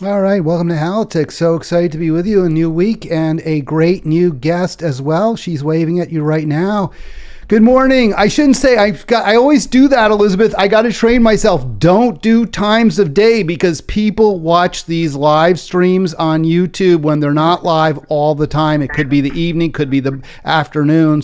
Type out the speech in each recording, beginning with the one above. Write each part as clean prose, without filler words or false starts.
All right, welcome to Halitics. So excited to be with you. A new week and a great new guest as well. She's waving at you right now. Good morning. I shouldn't say I always do that, Elizabeth. I got to train myself. Don't do times of day because people watch these live streams on YouTube when they're not live all the time. It could be the evening, could be the afternoon.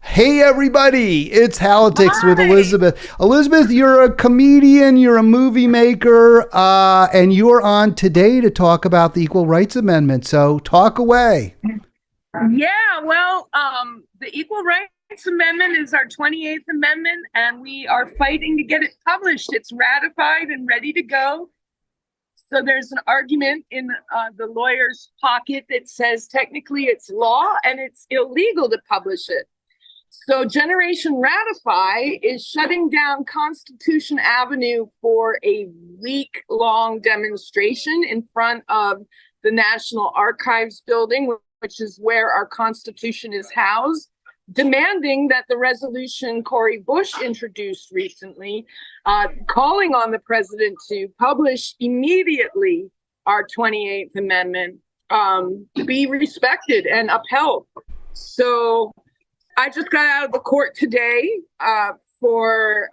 Hey everybody, it's Halitics with Hi. Elizabeth. Elizabeth, you're a comedian, you're a movie maker, and you're on today to talk about the Equal Rights Amendment. So talk away. The Equal Rights Amendment is our 28th Amendment, and we are fighting to get it published. It's ratified and ready to go. So there's an argument in the lawyer's pocket that says technically it's law and it's illegal to publish it. So Generation Ratify is shutting down Constitution Avenue for a week-long demonstration in front of the National Archives building, which is where our Constitution is housed, demanding that the resolution Cori Bush introduced recently, calling on the president to publish immediately our 28th Amendment, be respected and upheld. So I just got out of the court today for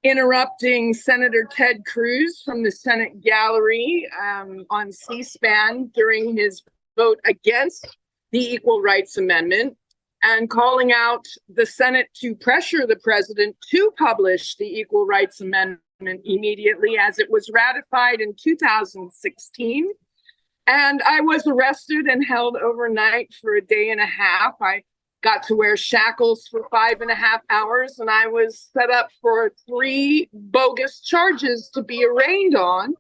interrupting Senator Ted Cruz from the Senate gallery on C-SPAN during his vote against the Equal Rights Amendment and calling out the Senate to pressure the president to publish the Equal Rights Amendment immediately, as it was ratified in 2016. And I was arrested and held overnight for a day and a half. I got to wear shackles for 5.5 hours, and I was set up for 3 bogus charges to be arraigned on.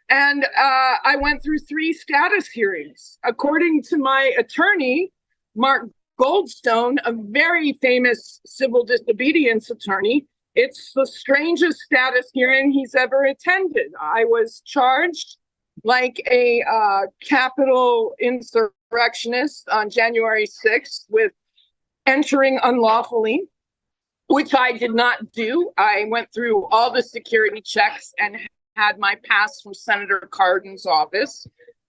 And I went through 3 status hearings. According to my attorney, Mark Goldstone, a very famous civil disobedience attorney, it's the strangest status hearing he's ever attended. I was charged like a Capitol insurrectionist on January 6th with entering unlawfully, which I did not do. I went through all the security checks and had my pass from Senator Cardin's office.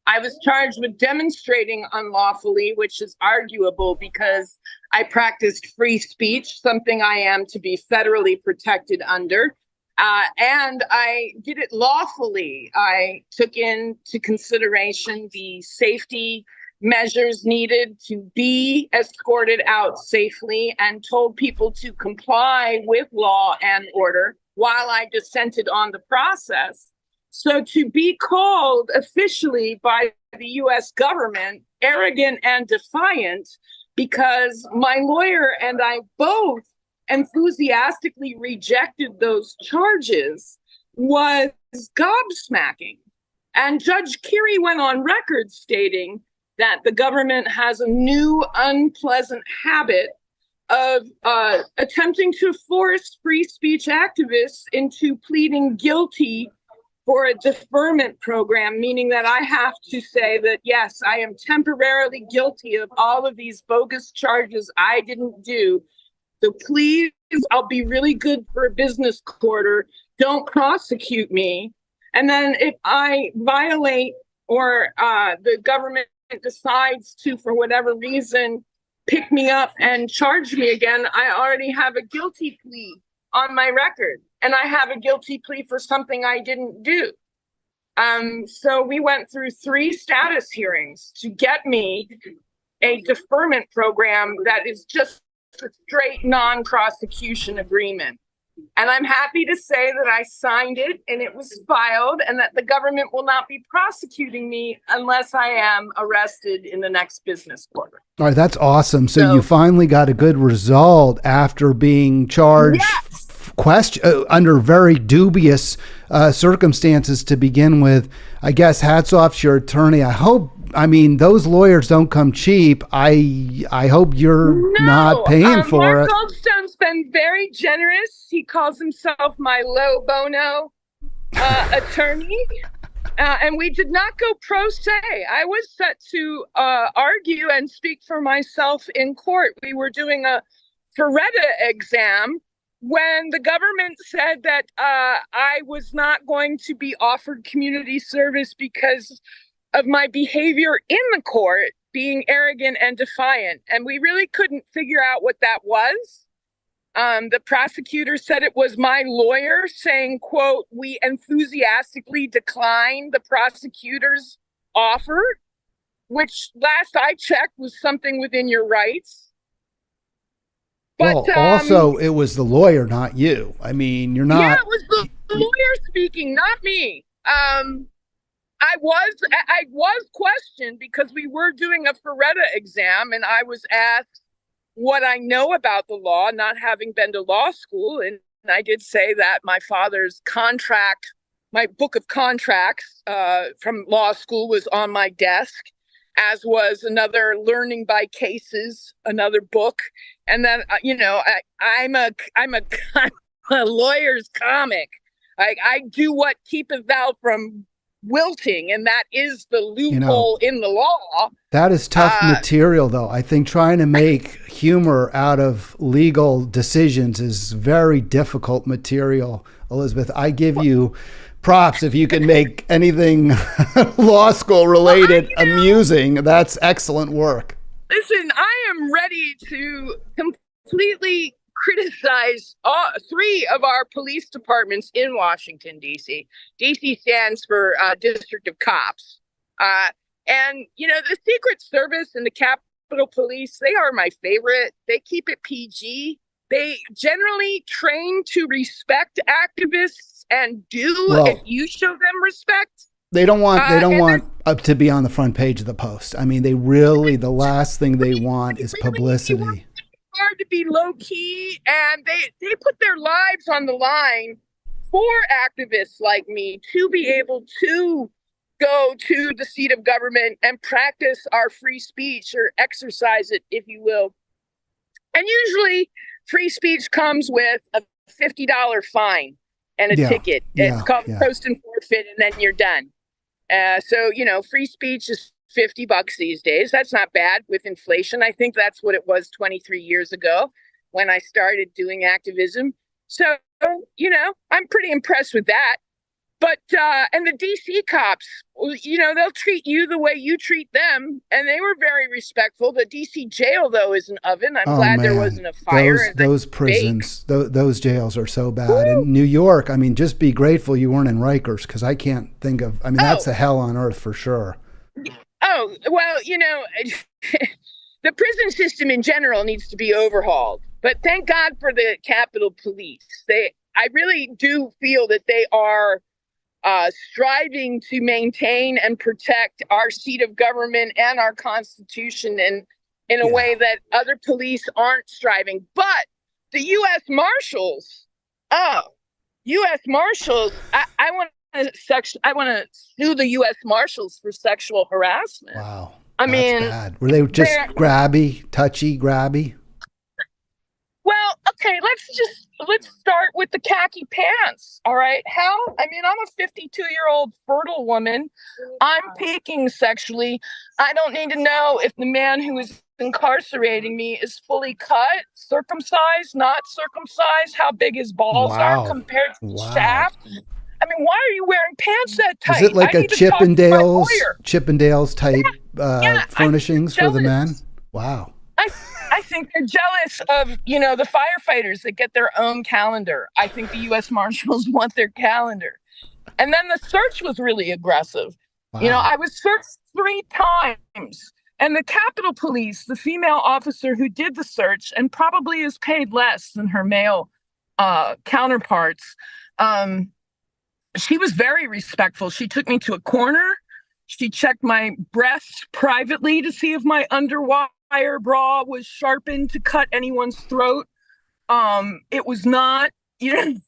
I was charged with demonstrating unlawfully, which is arguable because I practiced free speech, something I am to be federally protected under. And I did it lawfully. I took into consideration the safety measures needed to be escorted out safely and told people to comply with law and order while I dissented on the process. So to be called officially by the US government arrogant and defiant because my lawyer and I both enthusiastically rejected those charges was gobsmacking. And Judge Keary went on record stating that the government has a new unpleasant habit of attempting to force free speech activists into pleading guilty for a deferment program, meaning that I have to say that, yes, I am temporarily guilty of all of these bogus charges I didn't do. So please, I'll be really good for a business quarter. Don't prosecute me. And then if I violate or the government decides to, for whatever reason, pick me up and charge me again, I already have a guilty plea on my record. And I have a guilty plea for something I didn't do. So we went through 3 status hearings to get me a deferment program that is just a straight non-prosecution agreement. And I'm happy to say that I signed it and it was filed and that the government will not be prosecuting me unless I am arrested in the next business quarter. All right, that's awesome. So you So, finally got a good result after being charged yes. under very dubious circumstances to begin with. I guess hats off to your attorney. I mean, those lawyers don't come cheap. I hope you're not No, paying for Mark it. Goldstone's been very generous. He calls himself my low bono attorney. And we did not go pro se. I was set to argue and speak for myself in court. We were doing a Ferretta exam when the government said that I was not going to be offered community service because of my behavior in the court, being arrogant and defiant. And we really couldn't figure out what that was. The prosecutor said it was my lawyer saying, quote, "We enthusiastically declined the prosecutor's offer," which last I checked was something within your rights. Well, But also, it was the lawyer, not you. I mean, you're yeah, not. it was the lawyer speaking, not me. I was questioned because we were doing a Ferretta exam, and I was asked what I know about the law, not having been to law school, and I did say that my father's contract, my book of contracts from law school, was on my desk, as was another Learning by Cases, another book, and then I'm a I'm a lawyer's comic. I do what keepeth thou from wilting, and that is the loophole in the law. That is tough material, though. I think trying to make humor out of legal decisions is very difficult material, Elizabeth. I give you props if you can make anything law school related amusing. That's excellent work. Listen, I am ready to completely criticize three of our police departments in Washington, D.C. D.C. stands for District of Cops. And, the Secret Service and the Capitol Police, they are my favorite. They keep it PG. They generally train to respect activists and if you show them respect. They don't want up to be on the front page of the Post. I mean, the last thing they want is publicity. Hard to be low key, and they put their lives on the line for activists like me to be able to go to the seat of government and practice our free speech, or exercise it, if you will. And usually free speech comes with a $50 fine and a ticket. It's called post and forfeit, and then you're done. So free speech is $50 these days. That's not bad with inflation. I think that's what it was 23 years ago when I started doing activism. So, I'm pretty impressed with that. But, and the DC cops, they'll treat you the way you treat them. And they were very respectful. The DC jail, though, is an oven. I'm glad there wasn't a fire. Those prisons, those jails are so bad. In New York, I mean, just be grateful you weren't in Rikers, because I can't think of, that's a hell on earth for sure. Oh, well, the prison system in general needs to be overhauled. But thank God for the Capitol Police. I really do feel that they are striving to maintain and protect our seat of government and our Constitution in a way that other police aren't striving. But the U.S. Marshals, I want to sue the U.S. Marshals for sexual harassment. Wow. That's bad. Were they just touchy, grabby? Well, okay, let's start with the khaki pants. All right. I'm a 52-year-old fertile woman. I'm peaking sexually. I don't need to know if the man who is incarcerating me is fully cut, circumcised, not circumcised, how big his balls are compared to the shaft. Why are you wearing pants that tight? Is it like a Chippendales type furnishings for the men? Wow. I think they're jealous of, the firefighters that get their own calendar. I think the U.S. Marshals want their calendar. And then the search was really aggressive. Wow. I was searched 3 times. And the Capitol Police, the female officer who did the search, and probably is paid less than her male counterparts, she was very respectful. She took me to a corner. She checked my breasts privately to see if my underwire bra was sharpened to cut anyone's throat. It was not. The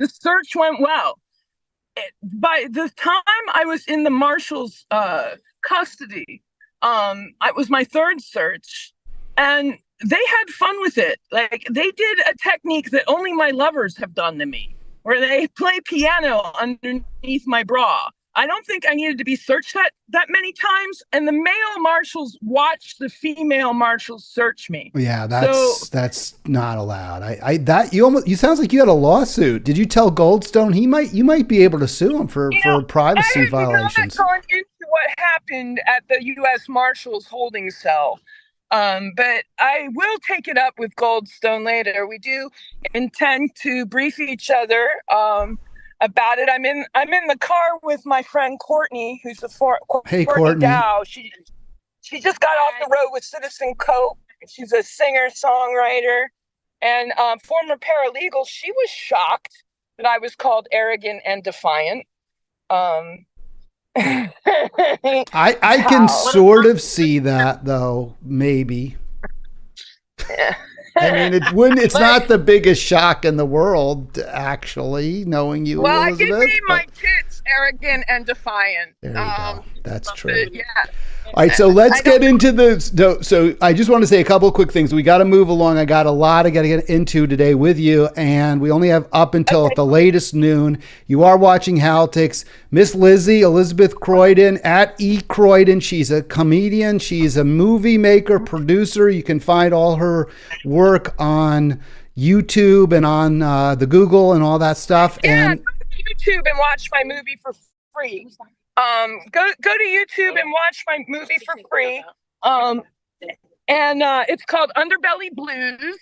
search went well. By the time I was in the marshal's custody, it was my 3rd search, and they had fun with it. Like, they did a technique that only my lovers have done to me, where they play piano underneath my bra. I don't think I needed to be searched that many times. And the male marshals watched the female marshals search me. Yeah, that's not allowed. You sounds like you had a lawsuit. Did you tell Goldstone you might be able to sue him for privacy violations? I have not gone into what happened at the U.S. Marshals holding cell. But I will take it up with Goldstone later. We do intend to brief each other about it. I'm in the car with my friend Courtney, who's Hey, Courtney Dow. She just got off the road with Citizen Cope. She's a singer-songwriter and former paralegal. She was shocked that I was called arrogant and defiant. I can sort of see that, though, maybe. I mean, it's not the biggest shock in the world, actually, knowing you, well, Elizabeth. I did name my kids arrogant and defiant. There you go. That's true. Yeah. All right, so let's get into this. So I just want to say a couple of quick things. We got to move along. I got a lot I got to get into today with you, and we only have up until at the latest noon. You are watching Halitics. Miss Lizzy, Elizabeth Croydon, at E. Croydon. She's a comedian. She's a movie maker, producer. You can find all her work on YouTube and on the Google and all that stuff. Yeah, and go to YouTube and watch my movie for free. Go to YouTube and watch my movie for free. And it's called Underbelly Blues.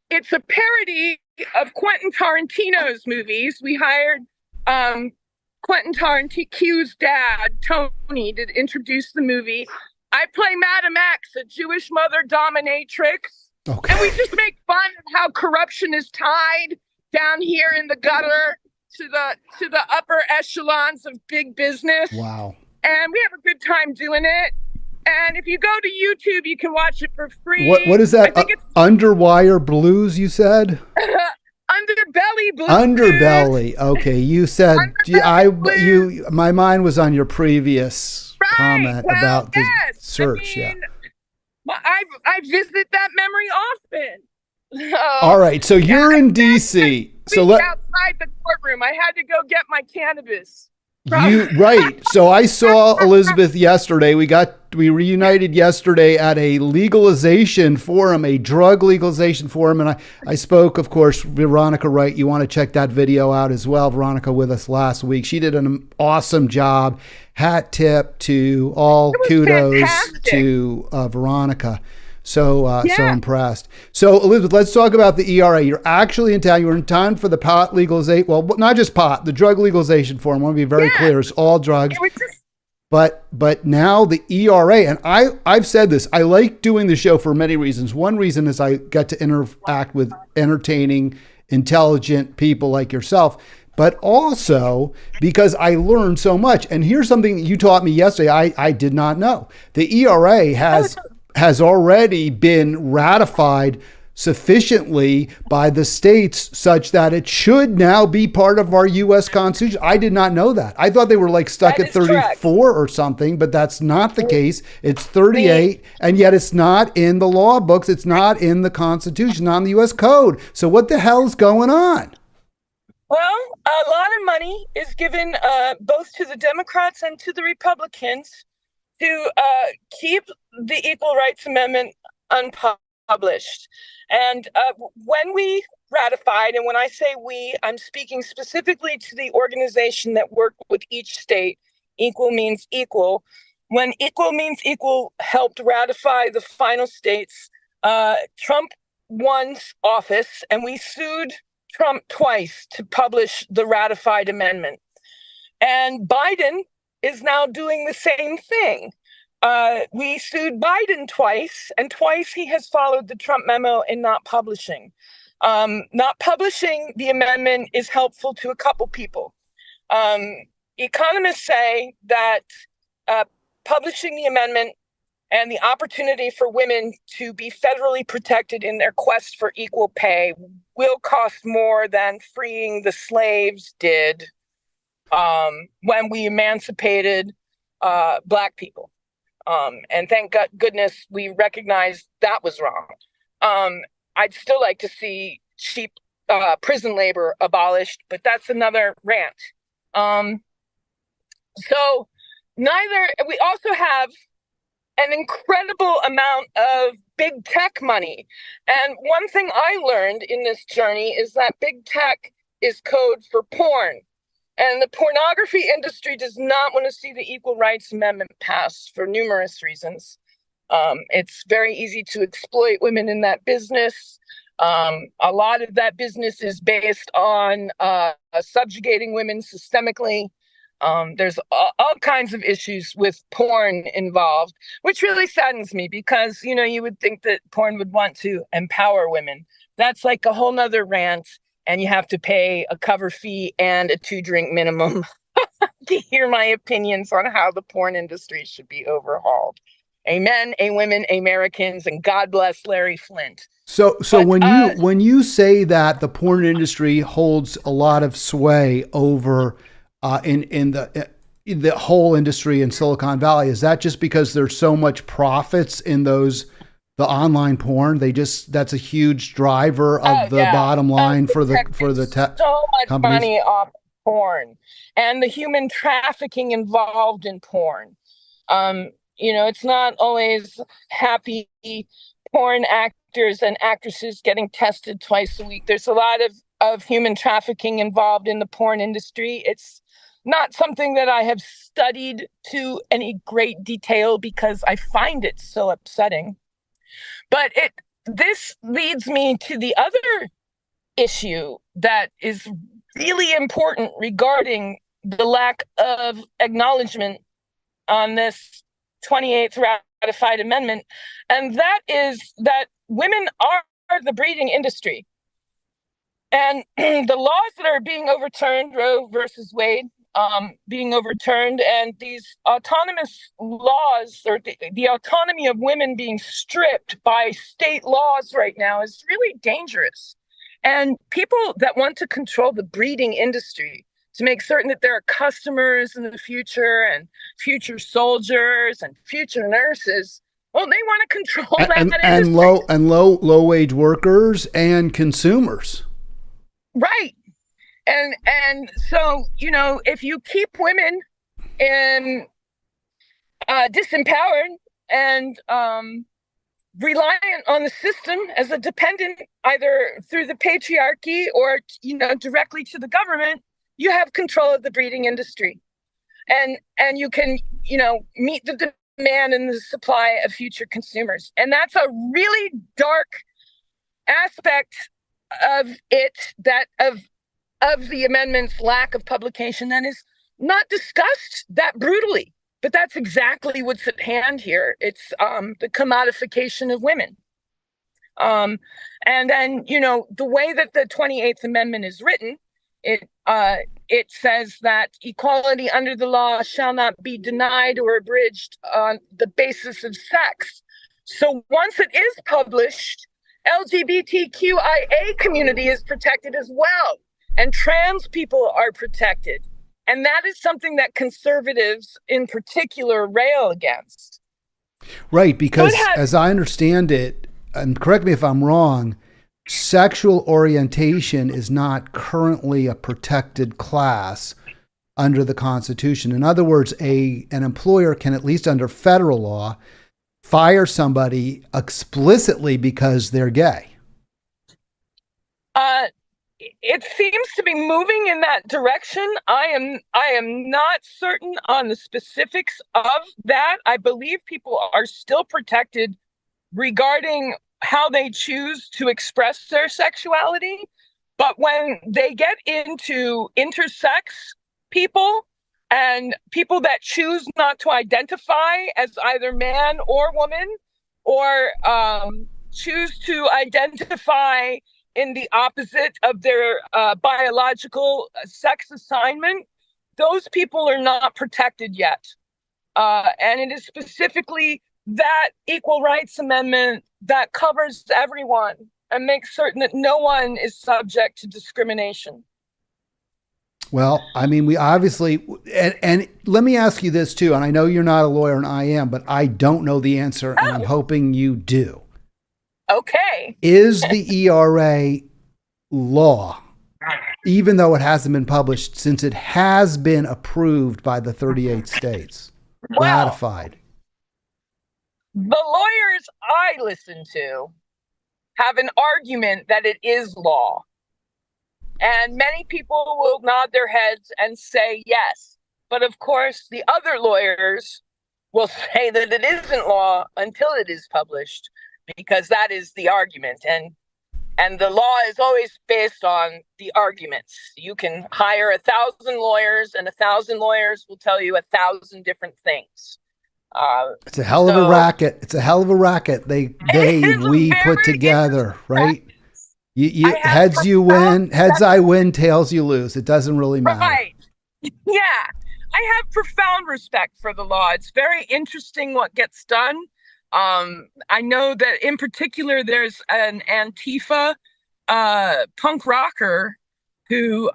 It's a parody of Quentin Tarantino's movies. We hired Quentin Tarantino's dad, Tony, to introduce the movie. I play Madam X, a Jewish mother dominatrix. Okay. And we just make fun of how corruption is tied down here in the gutter to the upper echelons of big business. Wow. And we have a good time doing it. And if you go to YouTube, you can watch it for free. What is that? Underwire Blues, you said? Underbelly Blues. Underbelly. Okay, you said my mind was on your previous comment about the search. I visit that memory often. All right, so you're in DC. So outside the courtroom, I had to go get my cannabis. Right. So I saw Elizabeth yesterday. We reunited yesterday at a legalization forum, a drug legalization forum. And I spoke, of course, Veronica Wright. You want to check that video out as well. Veronica with us last week. She did an awesome job. Hat tip to all kudos fantastic. To Veronica. So impressed. So Elizabeth, let's talk about the ERA. You're actually in town. You were in town for the pot legalization. Well, not just pot, the drug legalization forum. I want to be very clear. It's all drugs. But now the ERA, and I've said this, I like doing the show for many reasons. One reason is I get to interact with entertaining, intelligent people like yourself, but also because I learned so much. And here's something you taught me yesterday I did not know. The ERA has already been ratified sufficiently by the states such that it should now be part of our U.S. Constitution. I did not know that. I thought they were like stuck at 34 correct. Or something, but that's not the case. It's 38, and yet it's not in the law books. It's not in the Constitution, not in the U.S. Code. So what the hell's going on? Well, a lot of money is given both to the Democrats and to the Republicans to keep the Equal Rights Amendment unpublished. And when we ratified, and when I say we, I'm speaking specifically to the organization that worked with each state, Equal Means Equal. When Equal Means Equal helped ratify the final states, Trump won office, and we sued Trump twice to publish the ratified amendment. And Biden is now doing the same thing. We sued Biden twice, and twice he has followed the Trump memo in not publishing. Not publishing the amendment is helpful to a couple people. Economists say that publishing the amendment and the opportunity for women to be federally protected in their quest for equal pay will cost more than freeing the slaves did when we emancipated Black people. And thank goodness we recognized that was wrong. I'd still like to see cheap prison labor abolished, but that's another rant. So we also have an incredible amount of big tech money. And one thing I learned in this journey is that big tech is code for porn. And the pornography industry does not want to see the Equal Rights Amendment passed for numerous reasons. It's very easy to exploit women in that business. A lot of that business is based on subjugating women systemically. There's all kinds of issues with porn involved, which really saddens me because, you would think that porn would want to empower women. That's like a whole nother rant, and you have to pay a cover fee and a 2-drink minimum to hear my opinions on how the porn industry should be overhauled. Amen, women, Americans, and God bless Larry Flint. So when you say that the porn industry holds a lot of sway over in the whole industry in Silicon Valley, is that just because there's so much profits in the online porn? That's a huge driver of the bottom line for the tech so much companies? Money off porn and the human trafficking involved in porn. It's not always happy porn actors and actresses getting tested twice a week. There's a lot of human trafficking involved in the porn industry. It's not something that I have studied to any great detail because I find it so upsetting. But this leads me to the other issue that is really important regarding the lack of acknowledgement on this 28th ratified amendment, and that is that women are the breeding industry. And the laws that are being overturned, Roe versus Wade, being overturned, and these autonomous laws, or the autonomy of women being stripped by state laws right now, is really dangerous. And people that want to control the breeding industry to make certain that there are customers in the future and future soldiers and future nurses, well, they want to control that industry. And low wage workers and consumers. Right. And so, if you keep women in disempowered and reliant on the system as a dependent, either through the patriarchy or, directly to the government, you have control of the breeding industry. And you can, meet the demand and the supply of future consumers. And that's a really dark aspect of it, that of the amendment's lack of publication, that is not discussed that brutally. But that's exactly what's at hand here. It's the commodification of women. And then, the way that the 28th Amendment is written, it says that equality under the law shall not be denied or abridged on the basis of sex. So once it is published, LGBTQIA community is protected as well, and trans people are protected. And that is something that conservatives in particular rail against. Right, because as I understand it, and correct me if I'm wrong, sexual orientation is not currently a protected class under the Constitution. In other words, an employer can, at least under federal law, fire somebody explicitly because they're gay. It seems to be moving in that direction. I am not certain on the specifics of that. I believe people are still protected regarding how they choose to express their sexuality. But when they get into intersex people and people that choose not to identify as either man or woman, or choose to identify in the opposite of their biological sex assignment, those people are not protected yet. And it is specifically that Equal Rights Amendment that covers everyone and makes certain that no one is subject to discrimination. Well, I mean, we obviously, and let me ask you this too, and I know you're not a lawyer and I am, but I don't know the answer, and I'm hoping you do. Okay. Is the ERA law even though it hasn't been published, since it has been approved by the 38 states, Well, ratified. the lawyers I listen to have an argument that it is law. And many people will nod their heads and say yes. But of course, the other lawyers will say that it isn't law until it is published, because that is the argument. And the law is always based on the arguments. You can hire 1,000 lawyers, and 1,000 lawyers will tell you 1,000 different things. It's a hell of a racket. It's a hell of a racket. We put together, right? You heads you win, heads I win, tails you lose. It doesn't really matter. Right. Yeah. I have profound respect for the law. It's very interesting what gets done. I know that in particular there's an Antifa punk rocker who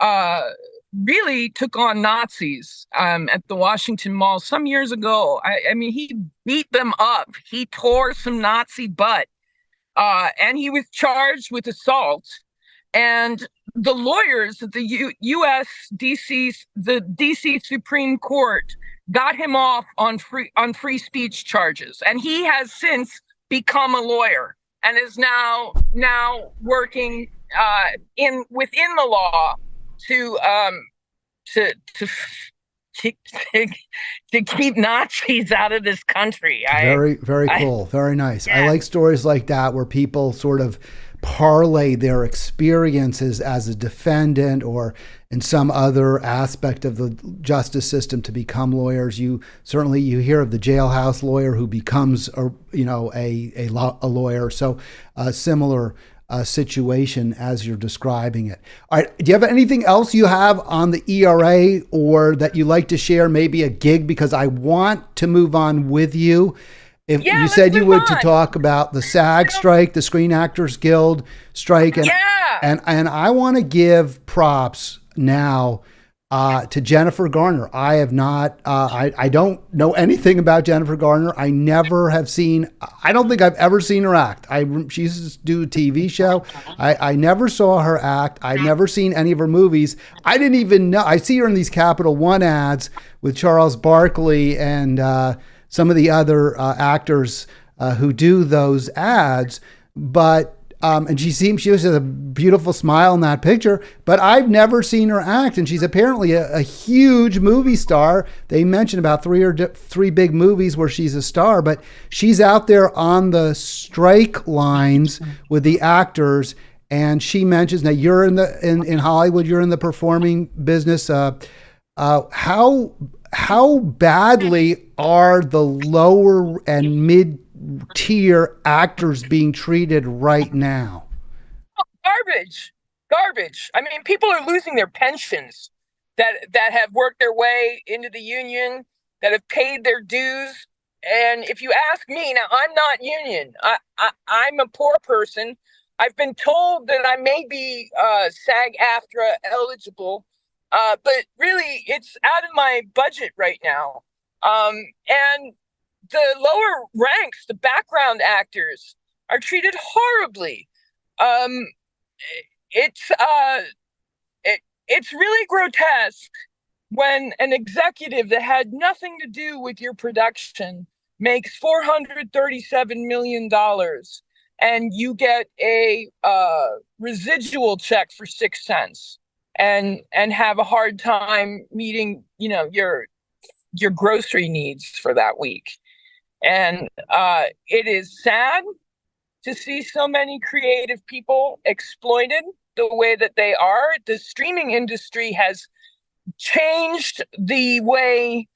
really took on Nazis at the Washington Mall some years ago. I mean, he beat them up. He tore some Nazi butt. And he was charged with assault. And the lawyers at the the DC Supreme Court got him off on free speech charges. And he has since become a lawyer and is now working within the law to keep Nazis out of this country. Very cool. Very nice. Yeah. I like stories like that where people sort of parlay their experiences as a defendant or in some other aspect of the justice system to become lawyers. You hear of the jailhouse lawyer who becomes a lawyer. So similar situation as you're describing it. All right. Do you have anything else you have on the ERA or that you like to share? Maybe a gig, because I want to move on with you. If you said you would, to talk about the SAG strike, the Screen Actors Guild strike, and I want to give props now to Jennifer Garner. I have not, I don't know anything about Jennifer Garner. I never have seen, I don't think I've ever seen her act. She used to do a TV show. I never saw her act. I've never seen any of her movies. I didn't even know. I see her in these Capital One ads with Charles Barkley and some of the other actors who do those ads, but and she has a beautiful smile in that picture, but I've never seen her act. And she's apparently a huge movie star. They mentioned about three big movies where she's a star, but she's out there on the strike lines with the actors. And she mentions, now you're in Hollywood, you're in the performing business. How badly are the lower and mid-tier actors being treated right now? Garbage. I mean, people are losing their pensions that have worked their way into the union, that have paid their dues. And if you ask me, now I'm not union. I'm a poor person. I've been told that I may be SAG-AFTRA eligible. But really, it's out of my budget right now. And the lower ranks, the background actors, are treated horribly. It's really grotesque when an executive that had nothing to do with your production makes $437 million and you get a residual check for 6 cents. And have a hard time meeting, your grocery needs for that week. And it is sad to see so many creative people exploited the way that they are. The streaming industry has changed the way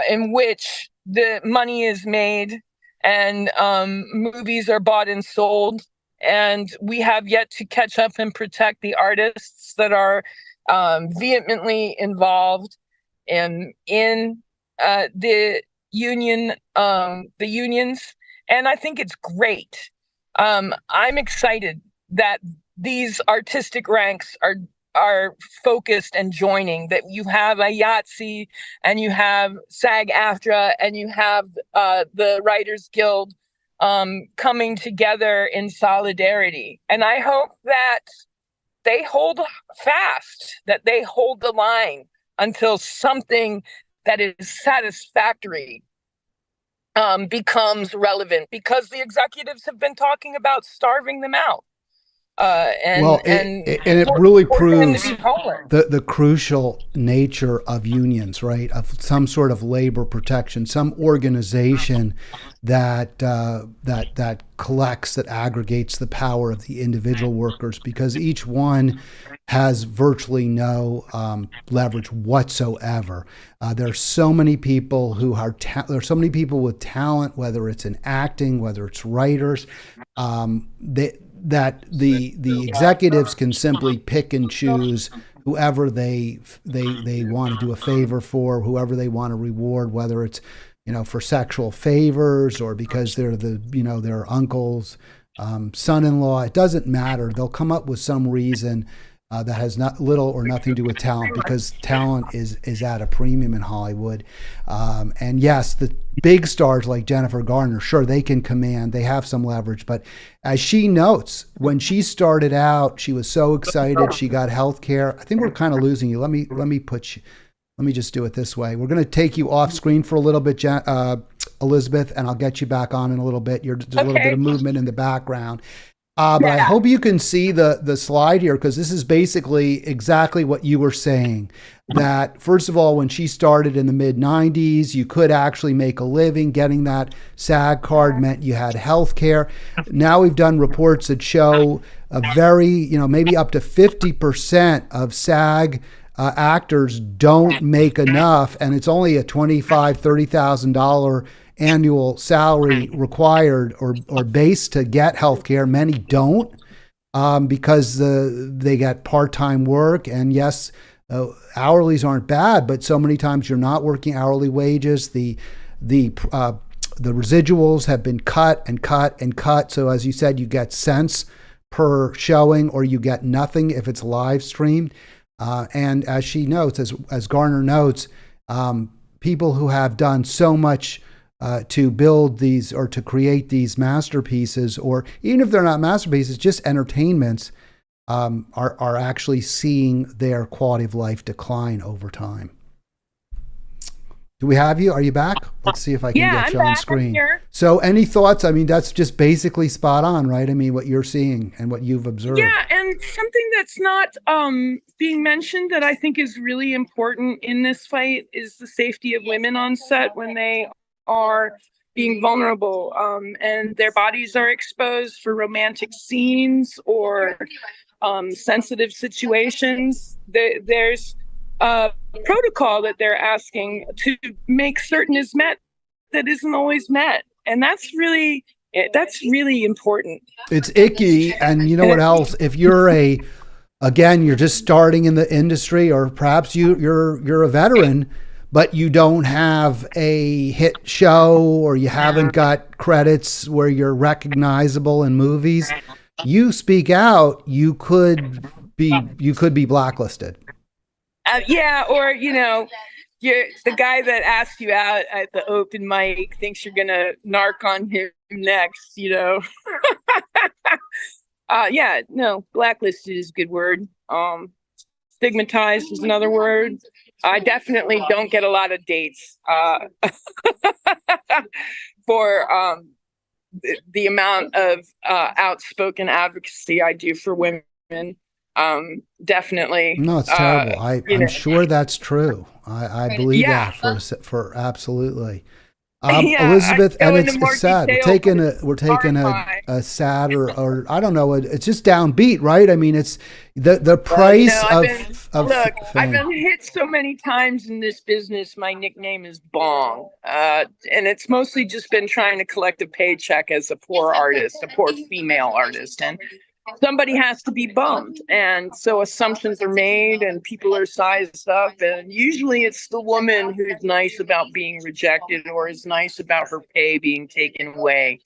in which the money is made and movies are bought and sold. And we have yet to catch up and protect the artists that are vehemently involved in the unions. And I think it's great. I'm excited that these artistic ranks are focused and joining, that you have a Yahtzee and you have SAG-AFTRA and you have the Writers Guild coming together in solidarity. And I hope that they hold fast, that they hold the line until something that is satisfactory becomes relevant, because the executives have been talking about starving them out. It really proves to the crucial nature of unions, right? Of some sort of labor protection, some organization that collects, that aggregates the power of the individual workers, because each one has virtually no leverage whatsoever. There are so many people who are there's so many people with talent, whether it's in acting, whether it's writers. That the executives can simply pick and choose whoever they want to do a favor for, whoever they want to reward, whether it's, for sexual favors or because they're their uncle's son-in-law. It doesn't matter. They'll come up with some reason that has not little or nothing to do with talent, because talent is at a premium in Hollywood. And yes, the big stars like Jennifer Garner, sure, they can command, they have some leverage. But as she notes, when she started out, she was so excited. She got health care. I think we're kind of losing you. Let me just do it this way. We're going to take you off screen for a little bit, Elizabeth, and I'll get you back on in a little bit. There's a little bit of movement in the background. But I hope you can see the slide here, because this is basically exactly what you were saying. That, first of all, when she started in the mid-90s, you could actually make a living. Getting that SAG card meant you had health care. Now we've done reports that show a very, maybe up to 50% of SAG actors don't make enough, and it's only a $25,000, $30,000 annual salary required or base to get healthcare. Many don't because they get part-time work. And yes, hourlies aren't bad, but so many times you're not working hourly wages. The residuals have been cut and cut and cut. So as you said, you get cents per showing, or you get nothing if it's live streamed. And as she notes, as Garner notes, people who have done so much to build these or to create these masterpieces, or even if they're not masterpieces, just entertainments, are actually seeing their quality of life decline over time. Do we have you? Are you back? Let's see if I can get you on screen. So any thoughts? I mean, that's just basically spot on, right? I mean, what you're seeing and what you've observed. Yeah, and something that's not being mentioned that I think is really important in this fight is the safety of women on set when they are being vulnerable and their bodies are exposed for romantic scenes or sensitive situations. There's a protocol that they're asking to make certain is met that isn't always met, and that's really important. It's icky. And you know what else? If you're you're just starting in the industry, or perhaps you're a veteran, but you don't have a hit show, or you haven't got credits where you're recognizable in movies, you speak out, you could be blacklisted. Or you're the guy that asked you out at the open mic thinks you're gonna narc on him next. Blacklisted is a good word. Stigmatized is another word. I definitely don't get a lot of dates for the amount of outspoken advocacy I do for women. Definitely. No, it's terrible. I'm sure that's true. I believe that for absolutely. Elizabeth, and it's sad. We're taking a sad or I don't know. It's just downbeat, right? I mean, it's the price of look. fame. I've been hit so many times in this business. My nickname is Bong, and it's mostly just been trying to collect a paycheck as a poor artist, a poor female artist, and somebody has to be bummed, and so assumptions are made and people are sized up, and usually it's the woman who's nice about being rejected or is nice about her pay being taken away.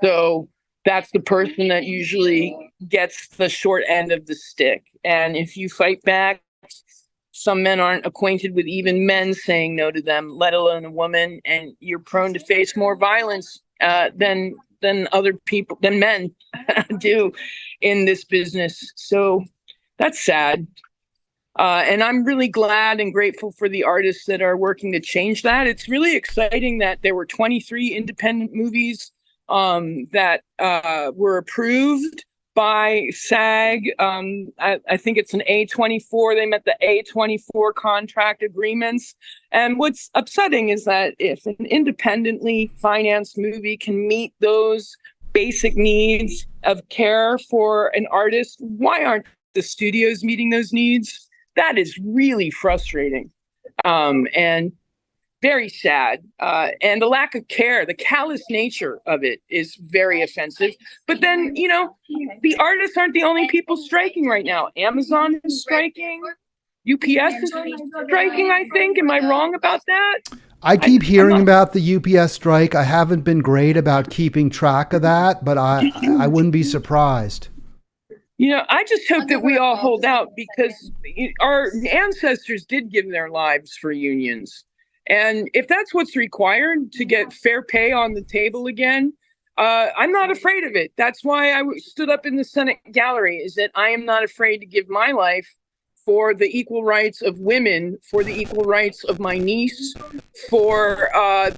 So that's the person that usually gets the short end of the stick. And if you fight back, some men aren't acquainted with even men saying no to them, let alone a woman, and you're prone to face more violence than other people, than men do in this business. So That's sad. And I'm really glad and grateful for the artists that are working to change that. It's really exciting that there were 23 independent movies that were approved by SAG. I think it's an A24. They met the A24 contract agreements. And what's upsetting is that if an independently financed movie can meet those basic needs of care for an artist, why aren't the studios meeting those needs? That is really frustrating and very sad. And the lack of care, the callous nature of it is very offensive. But then, the artists aren't the only people striking right now. Amazon is striking. UPS is striking, I think. Am I wrong about that? I keep hearing about the UPS strike. I haven't been great about keeping track of that, but I wouldn't be surprised. I just hope that we all hold out, because our ancestors did give their lives for unions. And if that's what's required to get fair pay on the table again, I'm not afraid of it. That's why I stood up in the Senate gallery, is that I am not afraid to give my life for the equal rights of women, for the equal rights of my niece, for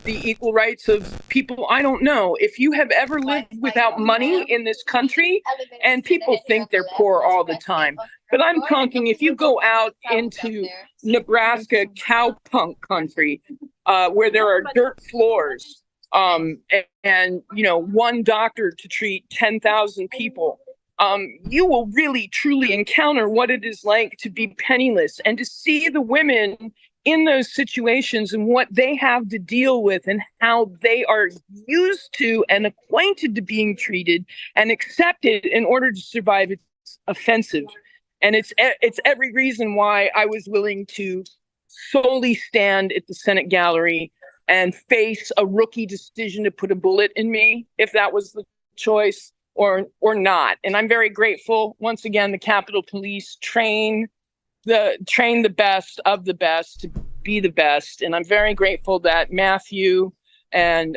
the equal rights of people I don't know. If you have ever lived without money in this country, and people think they're poor all the time, but I'm talking, if you go out into Nebraska cowpunk country, where there are dirt floors, and one doctor to treat 10,000 people, you will really truly encounter what it is like to be penniless, and to see the women in those situations and what they have to deal with, and how they are used to and acquainted to being treated and accepted in order to survive. It's offensive. And it's every reason why I was willing to solely stand at the Senate gallery and face a rookie decision to put a bullet in me, if that was the choice, or not. And I'm very grateful. Once again, the Capitol Police train the best of the best to be the best. And I'm very grateful that Matthew and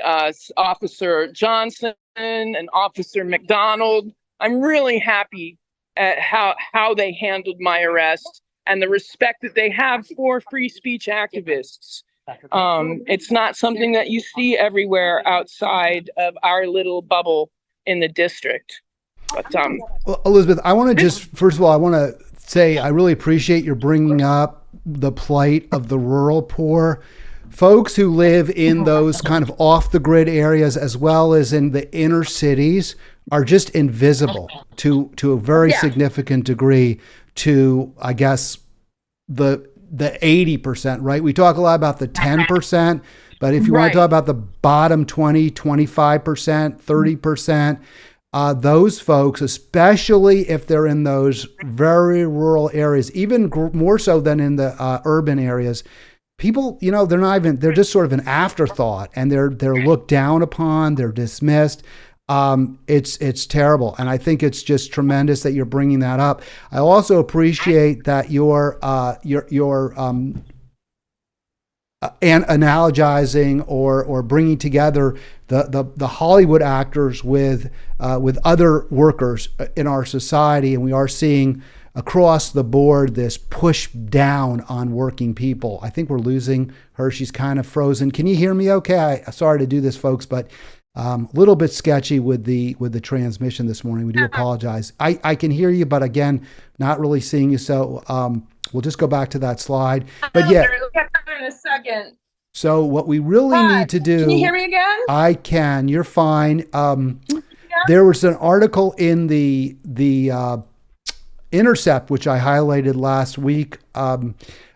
Officer Johnson and Officer McDonald, I'm really happy at how they handled my arrest and the respect that they have for free speech activists. It's not something that you see everywhere outside of our little bubble in the district. But well, Elizabeth, I want to just, first of all, I want to say I really appreciate your bringing up the plight of the rural poor. Folks who live in those kind of off the grid areas, as well as in the inner cities, are just invisible to a very significant degree to, I guess, the 80%, right? We talk a lot about the 10%, but if you want to talk about the bottom 20, 25%, 30%, those folks, especially if they're in those very rural areas, even more so than in the urban areas, people, they're just sort of an afterthought, and they're looked down upon, they're dismissed. It's terrible. And I think it's just tremendous that you're bringing that up. I also appreciate that you're analogizing or bringing together the Hollywood actors with other workers in our society. And we are seeing across the board this push down on working people. I think we're losing her. She's kind of frozen. Can you hear me okay? Sorry to do this, folks, but a little bit sketchy with the transmission this morning. We do apologize. I can hear you, but again, not really seeing you. So we'll just go back to that slide. But yeah, in a second. So what we really need to do. Can you hear me again? I can. You're fine. There was an article in the Intercept, which I highlighted last week,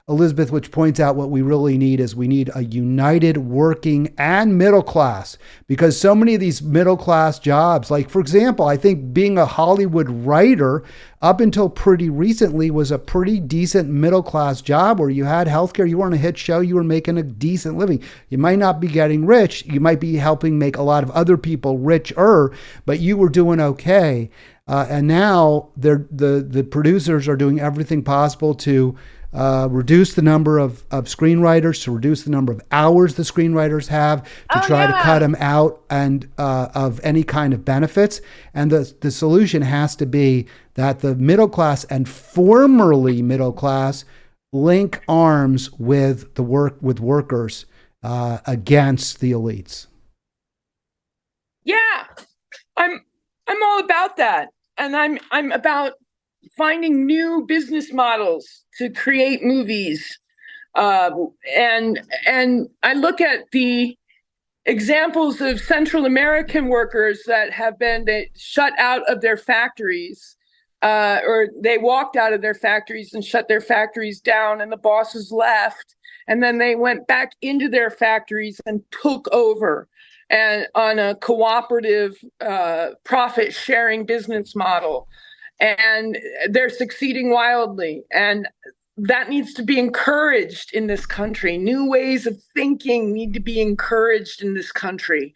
Elizabeth, which points out what we really need is we need a united working and middle class, because so many of these middle class jobs, like for example, I think being a Hollywood writer up until pretty recently was a pretty decent middle class job where you had healthcare, you were on a hit show, you were making a decent living. You might not be getting rich, you might be helping make a lot of other people richer, but you were doing okay. And now the producers are doing everything possible to reduce the number of screenwriters, to reduce the number of hours the screenwriters have, to Oh try to cut yeah. them out and of any kind of benefits. And the solution has to be that the middle class and formerly middle class link arms with workers against the elites. Yeah. I'm all about that. And I'm about finding new business models to create movies. And I look at the examples of Central American workers that have been shut out of their factories, or they walked out of their factories and shut their factories down, and the bosses left, and then they went back into their factories and took over, and on a cooperative profit sharing business model, and they're succeeding wildly. And that needs to be encouraged in this country. New ways of thinking need to be encouraged in this country.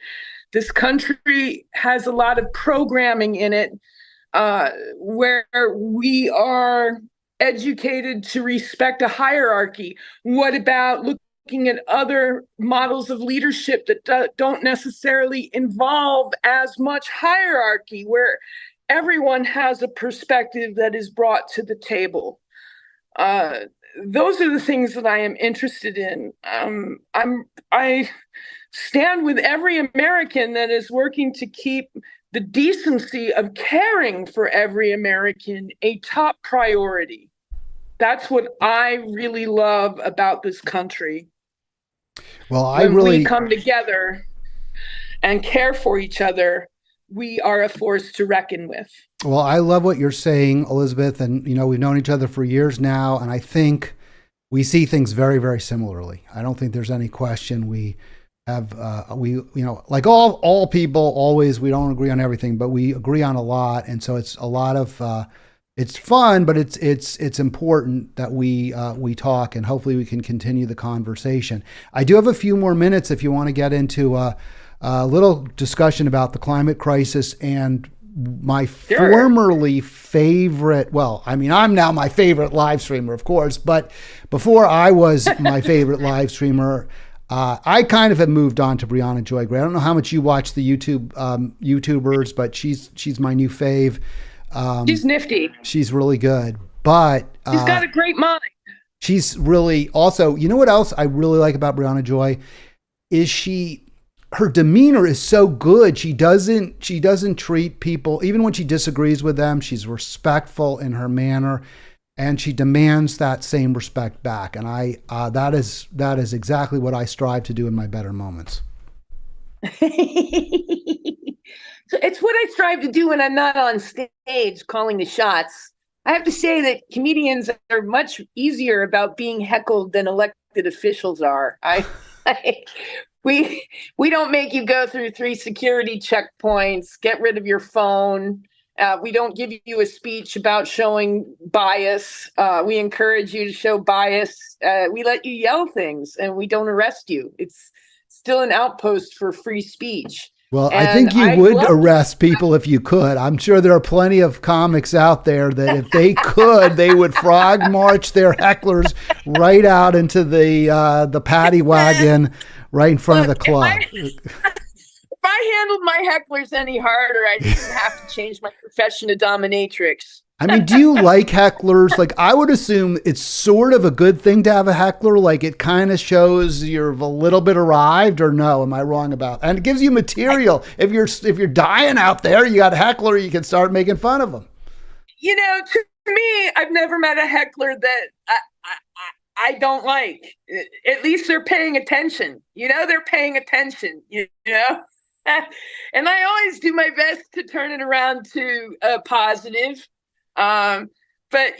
This country has a lot of programming in it, where we are educated to respect a hierarchy. What about looking at other models of leadership that don't necessarily involve as much hierarchy, where everyone has a perspective that is brought to the table? Those are the things that I am interested in. I stand with every American that is working to keep the decency of caring for every American a top priority. That's what I really love about this country. Well, When we come together and care for each other, we are a force to reckon with. Well, I love what you're saying, Elizabeth. And, we've known each other for years now. And I think we see things very, very similarly. I don't think there's any question. We have, like all people always, we don't agree on everything, but we agree on a lot. And so it's a lot of, it's fun, but it's important that we talk, and hopefully we can continue the conversation. I do have a few more minutes if you want to get into a little discussion about the climate crisis and my formerly favorite, well, I mean, I'm now my favorite live streamer, of course, but before I was my favorite live streamer, I kind of have moved on to Brianna Joy Gray. I don't know how much you watch the YouTubers, but she's my new fave. She's nifty. She's really good, but she's got a great mind. She's really also, what else I really like about Brianna Joy is her demeanor is so good. She doesn't treat people, even when she disagrees with them, she's respectful in her manner, and she demands that same respect back. And that is exactly what I strive to do in my better moments. So it's what I strive to do when I'm not on stage calling the shots. I have to say that comedians are much easier about being heckled than elected officials are. We don't make you go through 3 security checkpoints, get rid of your phone. We don't give you a speech about showing bias. We encourage you to show bias. We let you yell things, and we don't arrest you. It's still an outpost for free speech. Well, I think you would arrest people if you could. I'm sure there are plenty of comics out there that if they could, they would frog march their hecklers right out into the paddy wagon right in front of the club. If I handled my hecklers any harder, I didn't have to change my profession to dominatrix. I mean, do you like hecklers? Like, I would assume it's sort of a good thing to have a heckler. Like, it kind of shows you're a little bit arrived, or no? Am I wrong about that? And it gives you material. If you're dying out there, you got a heckler, you can start making fun of them. To me, I've never met a heckler that I don't like. At least they're paying attention. They're paying attention. And I always do my best to turn it around to a positive. But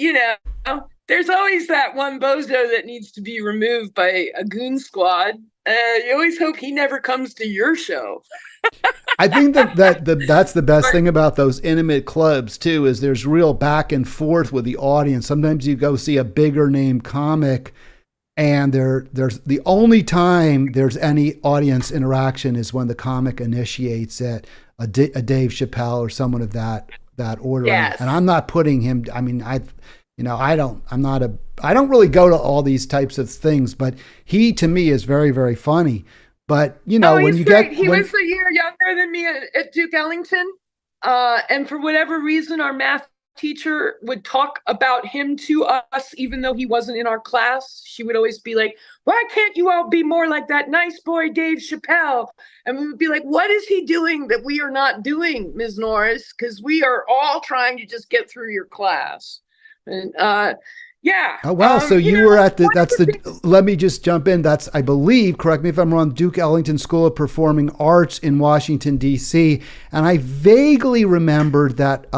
there's always that one bozo that needs to be removed by a goon squad. You always hope he never comes to your show. I think that's the best thing about those intimate clubs too, is there's real back and forth with the audience. Sometimes you go see a bigger name comic, and there's the only time there's any audience interaction is when the comic initiates it, a Dave Chappelle or someone of that order. Yes. And I'm not putting him, I mean, I'm not a I don't really go to all these types of things, but he to me is very, very funny. But Oh, when he's you great. get He when was a year younger than me at Duke Ellington. And for whatever reason, our math teacher would talk about him to us, even though he wasn't in our class. She would always be like, "Why can't you all be more like that nice boy, Dave Chappelle?" And we would be like, "What is he doing that we are not doing, Ms. Norris? Because we are all trying to just get through your class." And yeah, Oh wow! So you you know, were at the one of that's the the. things. Let me just jump in. That's I believe. Correct me if I'm wrong. Duke Ellington School of Performing Arts in Washington D.C. And I vaguely remembered that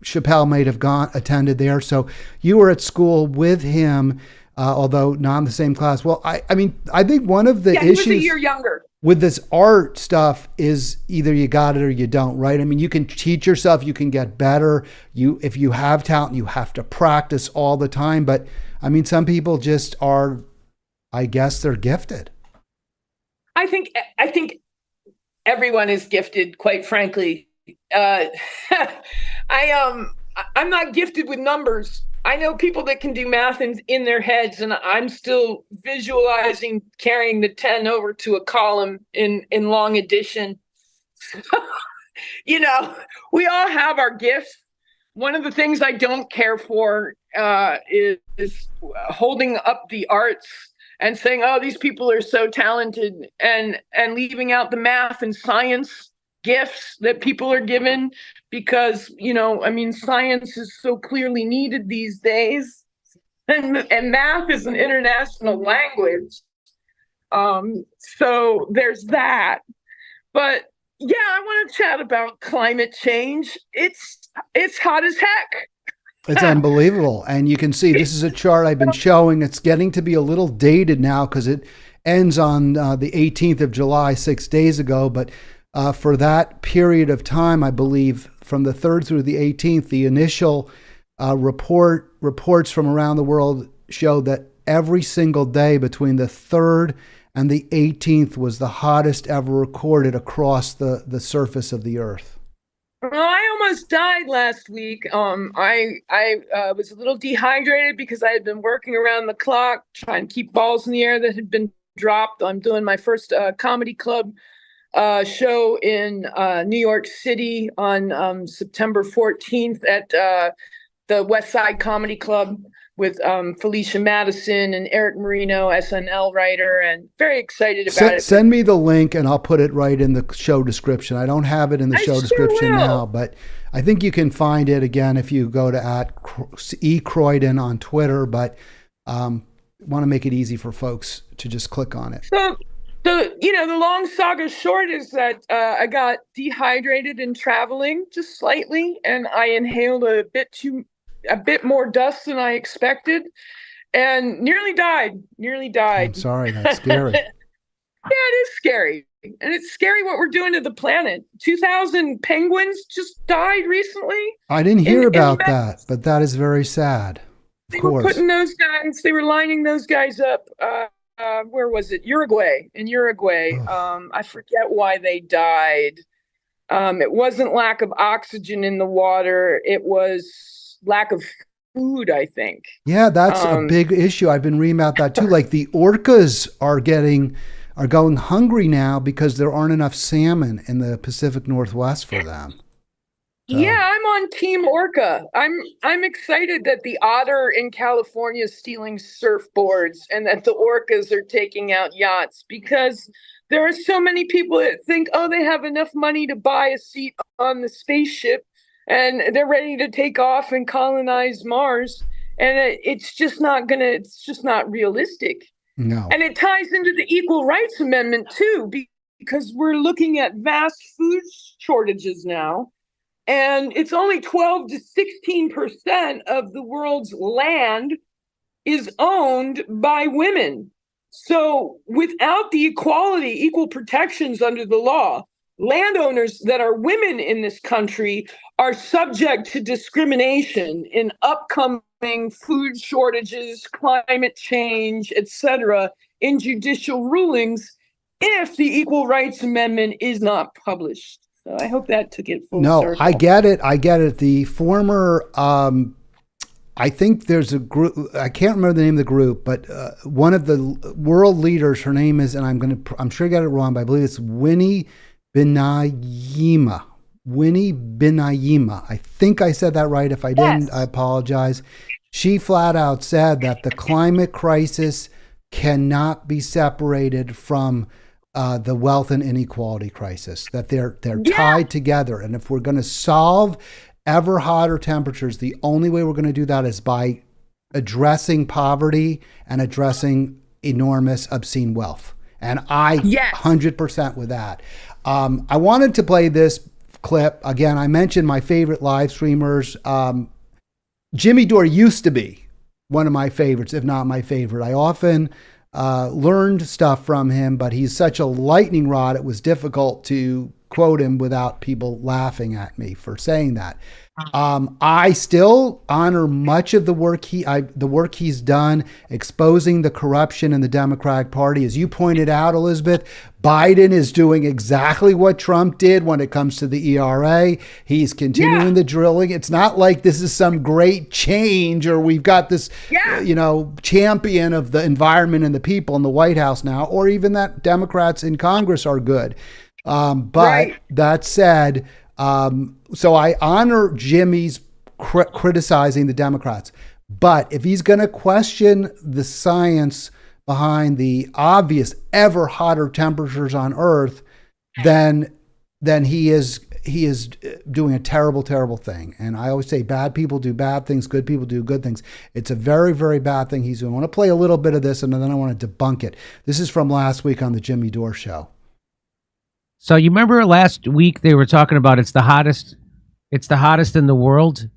Chappelle might have gone attended there. So you were at school with him, although not in the same class. Well, I mean, I think one of the Yeah, he was a issues year younger. with this art stuff is either you got it or you don't, right? I mean, you can teach yourself, you can get better. If you have talent, you have to practice all the time. But I mean, some people just are, I guess they're gifted. I think everyone is gifted, quite frankly. Uh, I'm not gifted with numbers. I know people that can do math in their heads, and I'm still visualizing carrying the 10 over to a column in long addition. you know, we all have our gifts. One of the things I don't care for is holding up the arts and saying, "Oh, these people are so talented," and leaving out the math and science gifts that people are given because I mean, science is so clearly needed these days, and math is an international language. So there's that. But yeah, I want to chat about climate change. It's hot as It's heck. unbelievable. And you can see this is a chart I've been showing. It's getting to be a little dated now because it ends on the 18th of July, 6 days ago. But for that period of time, I believe from the 3rd through the 18th, the initial reports from around the world showed that every single day between the 3rd and the 18th was the hottest ever recorded across the surface of the earth. Well, I almost died last week. I was a little dehydrated because I had been working around the clock trying to keep balls in the air that had been dropped. I'm doing my first comedy club show in New York City on September 14th at the West Side Comedy Club with Felicia Madison and Eric Marino, SNL writer, and very excited about it. Send me the link and I'll put it right in the show description. I don't have it in the I show sure description now, will. but I think you can find it again if you go to at @eCroydon on Twitter. But want to make it easy for folks to just click on it. So the long saga short is that I got dehydrated in traveling just slightly, and I inhaled a bit more dust than I expected, and nearly died. Nearly I'm died. sorry, that's scary. Yeah, it is scary. And it's scary what we're doing to the planet. 2,000 penguins just died recently I didn't hear in about that, but that is very sad. Of they were course. putting those guys, they were lining those guys up. Where was it? Uruguay. In Uruguay. Ugh. I forget why they died. It wasn't lack of oxygen in the water. It was lack of food, I think. Yeah, that's a Um, big issue. I've been reading about that too. Like the orcas are going hungry now because there aren't enough salmon in the Pacific Northwest for them. So Yeah, I'm on Team Orca. I'm excited that the otter in California is stealing surfboards and that the orcas are taking out yachts because there are so many people that think, oh, they have enough money to buy a seat on the spaceship and they're ready to take off and colonize Mars. And it's just not realistic. no. And it ties into the Equal Rights Amendment too, because we're looking at vast food shortages now and it's only 12 to 16% of the world's land is owned by women. So without the equal protections under the law, landowners that are women in this country are subject to discrimination in upcoming food shortages, climate change, etc., in judicial rulings if the Equal Rights Amendment is not published. So I hope that took it full No, I circle. get it. I get it. The former I think there's a group. I can't remember the name of the group, but one of the world leaders. Her name is, and I'm sure I got it wrong, but I believe it's Winnie Benayima. Winnie Benayima. I think I said that right. If I didn't, I apologize. She flat out said that the climate crisis cannot be separated from the wealth and inequality crisis. That they're tied together, and if we're going to solve ever hotter temperatures, the only way we're going to do that is by addressing poverty and addressing enormous obscene wealth. And I 100% with that. I wanted to play this clip again. I mentioned my favorite live streamers. Jimmy Dore used to be one of my favorites, if not my favorite. I often learned stuff from him, but he's such a lightning rod. It was difficult to quote him without people laughing at me for saying that. I still honor much of the work he's done exposing the corruption in the Democratic Party. As you pointed out, Elizabeth, Biden is doing exactly what Trump did when it comes to the ERA. He's continuing the drilling. It's not like this is some great change or we've got this, champion of the environment and the people in the White House now, or even that Democrats in Congress are good. But that said, so I honor Jimmy's criticizing the Democrats, but if he's going to question the science behind the obvious ever hotter temperatures on Earth, then he is doing a terrible, terrible thing. And I always say bad people do bad things, good people do good things. It's a very, very bad thing he's doing. I want to play a little bit of this and then I want to debunk it. This is from last week on the Jimmy Dore Show. So you remember last week they were talking about it's the hottest in the world.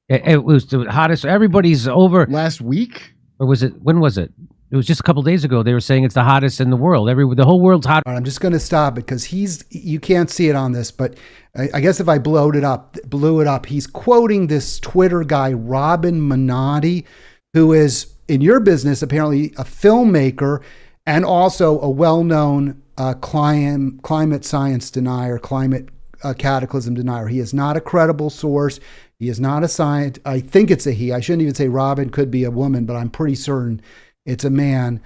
It was the hottest. Everybody's over. Last week? Or was it? When was it? It was just a couple days ago. They were saying it's the hottest in the world. The whole world's hot. All right, I'm just going to stop because you can't see it on this, but I guess if I blew it up, he's quoting this Twitter guy, Robin Minotti, who is in your business, apparently a filmmaker and also a well-known climate science denier, climate cataclysm denier. He is not a credible source. He is not a scientist. I think it's a he. I shouldn't even say Robin, could be a woman, but I'm pretty certain it's a man.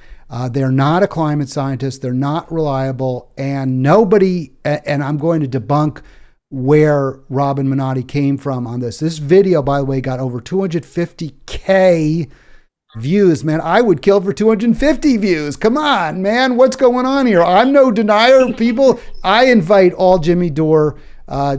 They're not a climate scientist. They're not reliable. And nobody, and I'm going to debunk where Robin Minotti came from on this. This video, by the way, got over 250K views. Man, I would kill for 250 views. Come on, man. What's going on here? I'm no denier. People, I invite all Jimmy Dore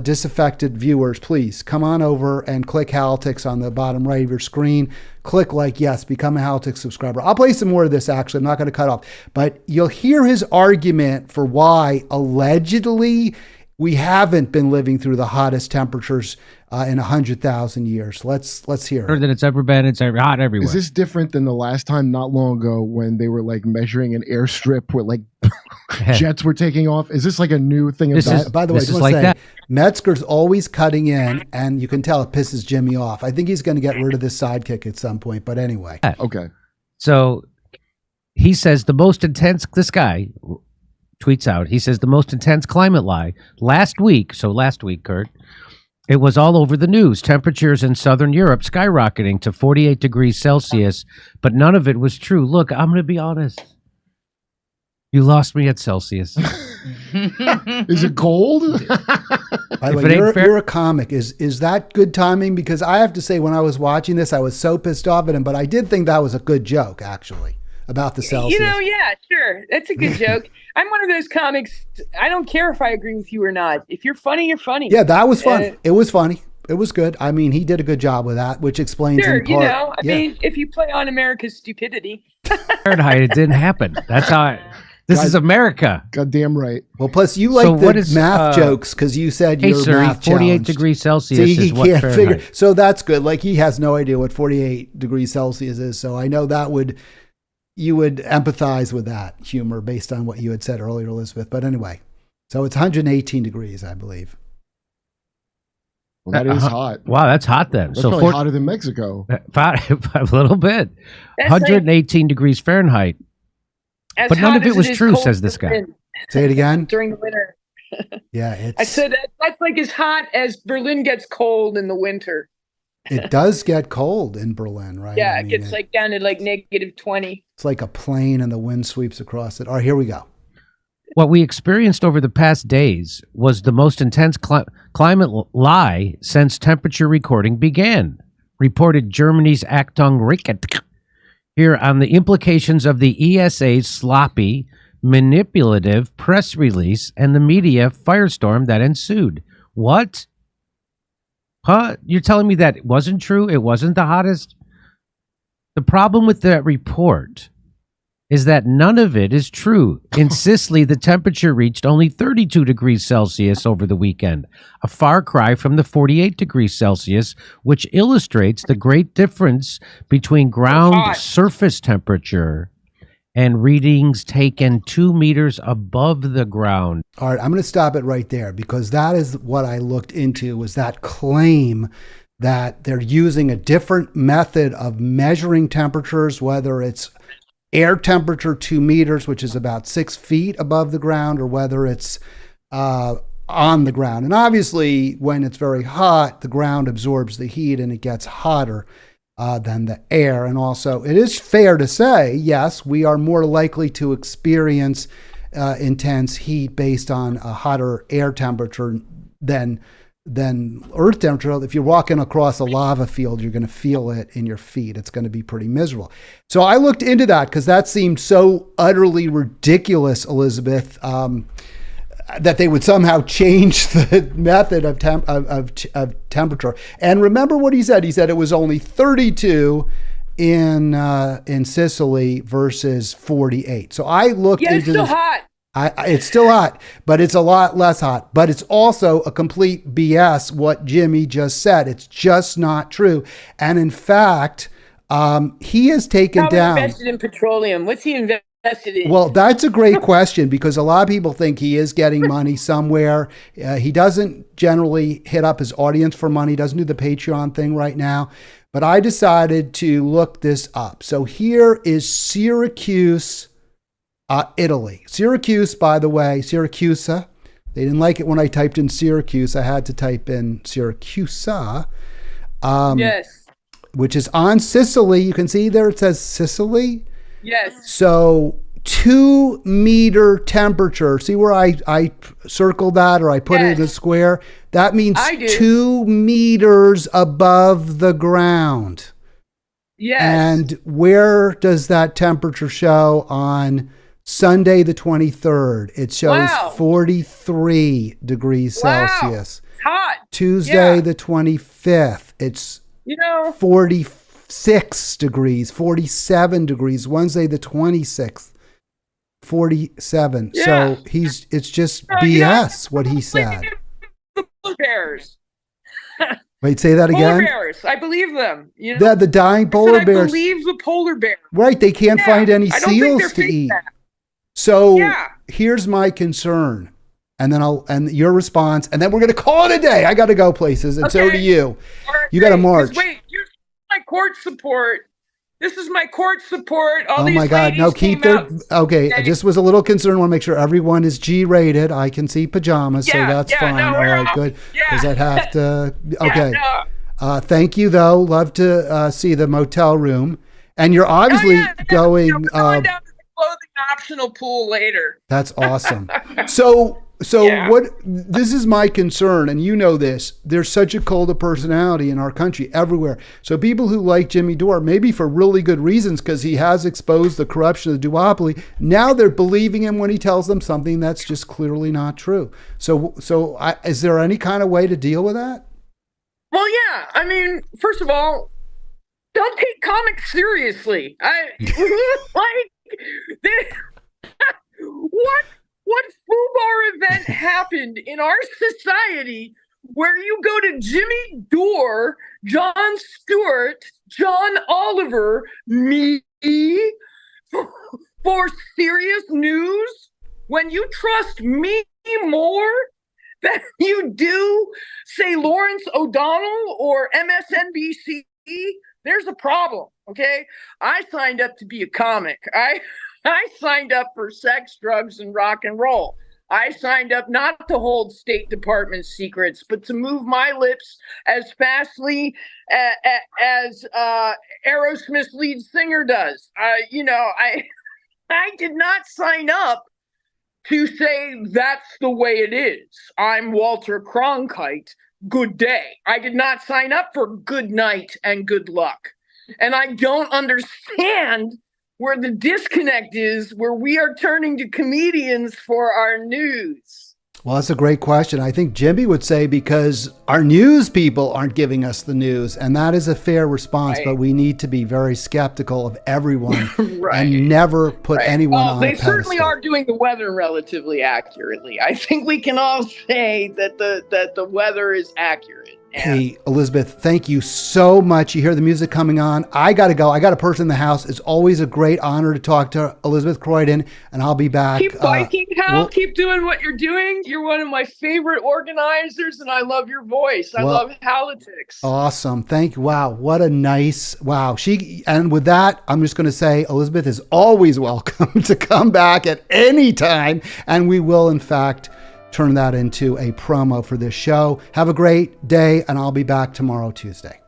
disaffected viewers, please come on over and click Halitics on the bottom right of your screen. Click like, yes, become a Halitics subscriber. I'll play some more of this, actually. I'm not going to cut off. But you'll hear his argument for why, allegedly, we haven't been living through the hottest temperatures in 100,000 years. Let's hear it. Than it's ever been. It's hot everywhere. Is this different than the last time not long ago when they were like measuring an airstrip where like jets were taking off? Is this like a new thing? By the way, I just want to say, Metzger's always cutting in, and you can tell it pisses Jimmy off. I think he's going to get rid of this sidekick at some point. But anyway, okay. So he says the most intense. This guy tweets out. He says the most intense climate lie last week. So last week, Kurt. It was all over the news. Temperatures in southern Europe skyrocketing to 48 degrees Celsius, but none of it was true. Look, I'm going to be honest. You lost me at Celsius. Is it cold? By the way, you're a comic. Is that good timing? Because I have to say, when I was watching this, I was so pissed off at him, but I did think that was a good joke, actually, about the Celsius. Yeah, sure. That's a good joke. I'm one of those comics. I don't care if I agree with you or not. If you're funny, you're funny. Yeah, that was funny. It was funny. It was good. I mean, he did a good job with that, which explains in part. I mean, if you play on America's stupidity. Fahrenheit, it didn't happen. That's how this is America. Goddamn right. Well, plus you like the math jokes because you said you're math 48 challenged. Degrees Celsius he is what can't Fahrenheit. figure. So that's good. Like he has no idea what 48 degrees Celsius is. So I know you would empathize with that humor based on what you had said earlier, Elizabeth. But anyway, so it's 118 degrees, I believe. Well, that is hot. Wow, that's hot then. That's probably hotter than Mexico. A little bit. That's 118 degrees Fahrenheit. But none of it was true, says this guy. Say it again. During the winter. Yeah, I said that's like as hot as Berlin gets cold in the winter. It does get cold in Berlin, right? Yeah, I it mean, gets like down to like -20. it's like a plane and the wind sweeps across it. All right, here we go. What we experienced over the past days was the most intense climate lie since temperature recording began, reported Germany's Achtung Ricket here on the implications of the ESA's sloppy, manipulative press release and the media firestorm that ensued. What? Huh? You're telling me that it wasn't true? It wasn't the hottest? The problem with that report is that none of it is true. In Sicily, the temperature reached only 32 degrees Celsius over the weekend, a far cry from the 48 degrees Celsius, which illustrates the great difference between ground surface temperature and readings taken 2 meters above the ground. All right, I'm going to stop it right there because that is what I looked into, was that claim that they're using a different method of measuring temperatures, whether it's air temperature 2 meters, which is about 6 feet above the ground, or whether it's on the ground. And obviously, when it's very hot, the ground absorbs the heat and it gets hotter than the air. And also, it is fair to say, yes, we are more likely to experience intense heat based on a hotter air temperature than earth temperature. If you're walking across a lava field, you're going to feel it in your feet. It's going to be pretty miserable. So I looked into that because that seemed so utterly ridiculous, Elizabeth, that they would somehow change the method of temperature. And remember what he said. He said it was only 32 in Sicily versus 48. So I looked into it's still this. hot. It's still hot, but it's a lot less hot. But it's also a complete BS what Jimmy just said. It's just not true. And in fact, he has taken Probably down. invested in petroleum. What's he invested in? Well, that's a great question because a lot of people think he is getting money somewhere. He doesn't generally hit up his audience for money. Doesn't do the Patreon thing right now. But I decided to look this up. So here is Syracuse, Italy. Syracuse, by the way, Syracusa. They didn't like it when I typed in Syracuse. I had to type in Syracusa. Yes. Which is on Sicily. You can see there it says Sicily. Yes. So 2 meter temperature. See where I circled that, or I put it in a square? That means 2 meters above the ground. Yes. And where does that temperature show on Sunday the 23rd? It shows 43 degrees Celsius. It's hot. Tuesday the 25th, it's 46 degrees, 47 degrees. Wednesday the 26th, 47. Yeah. So it's just BS what he said. The polar bears. Wait, say that again? Polar bears. I believe them. You know? The dying polar bears. I believe the polar bear. Right, they can't find any seals to eat. So here's my concern. And then your response, and then we're going to call it a day. I got to go places, and so do you. You got to march. Wait, here's my court support. This is my court support. Oh my God! No, keep their. Okay, I just was a little concerned. Want to make sure everyone is G-rated. I can see pajamas, so that's fine. No, all right, good. Because I'd have to. Okay. No. Thank you, though. Love to see the motel room, and you're obviously going. We're going down to the clothing optional pool later. That's awesome. So what? This is my concern, and you know this. There's such a cult of personality in our country, everywhere. So people who like Jimmy Dore, maybe for really good reasons, because he has exposed the corruption of the duopoly, now they're believing him when he tells them something that's just clearly not true. So is there any kind of way to deal with that? Well, yeah. I mean, first of all, don't take comics seriously. What FUBAR event happened in our society where you go to Jimmy Dore, Jon Stewart, John Oliver, me, for serious news when you trust me more than you do, say, Lawrence O'Donnell or MSNBC? There's a problem, okay? I signed up to be a comic. I signed up for sex, drugs, and rock and roll. I signed up not to hold State Department secrets, but to move my lips as fastly as Aerosmith's lead singer does. I did not sign up to say that's the way it is. I'm Walter Cronkite. Good day. I did not sign up for good night and good luck. And I don't understand where the disconnect is, where we are turning to comedians for our news. Well, that's a great question. I think Jimmy would say because our news people aren't giving us the news, and that is a fair response, Right. but we need to be very skeptical of everyone Right. and never put anyone on a They pedestal. certainly are doing the weather relatively accurately. I think we can all say that the weather is accurate. Hey, Elizabeth, thank you so much. You hear the music coming on. I got to go. I got a person in the house. It's always a great honor to talk to Elizabeth Croydon, and I'll be back. Keep biking, Hal. we'll- Keep doing what you're doing. You're one of my favorite organizers, and I love your voice. I Well, love Halitics. Awesome. Thank you. Wow. What a nice, wow. And with that, I'm just going to say Elizabeth is always welcome to come back at any time. And we will, in fact, turn that into a promo for this show. Have a great day, and I'll be back tomorrow, Tuesday.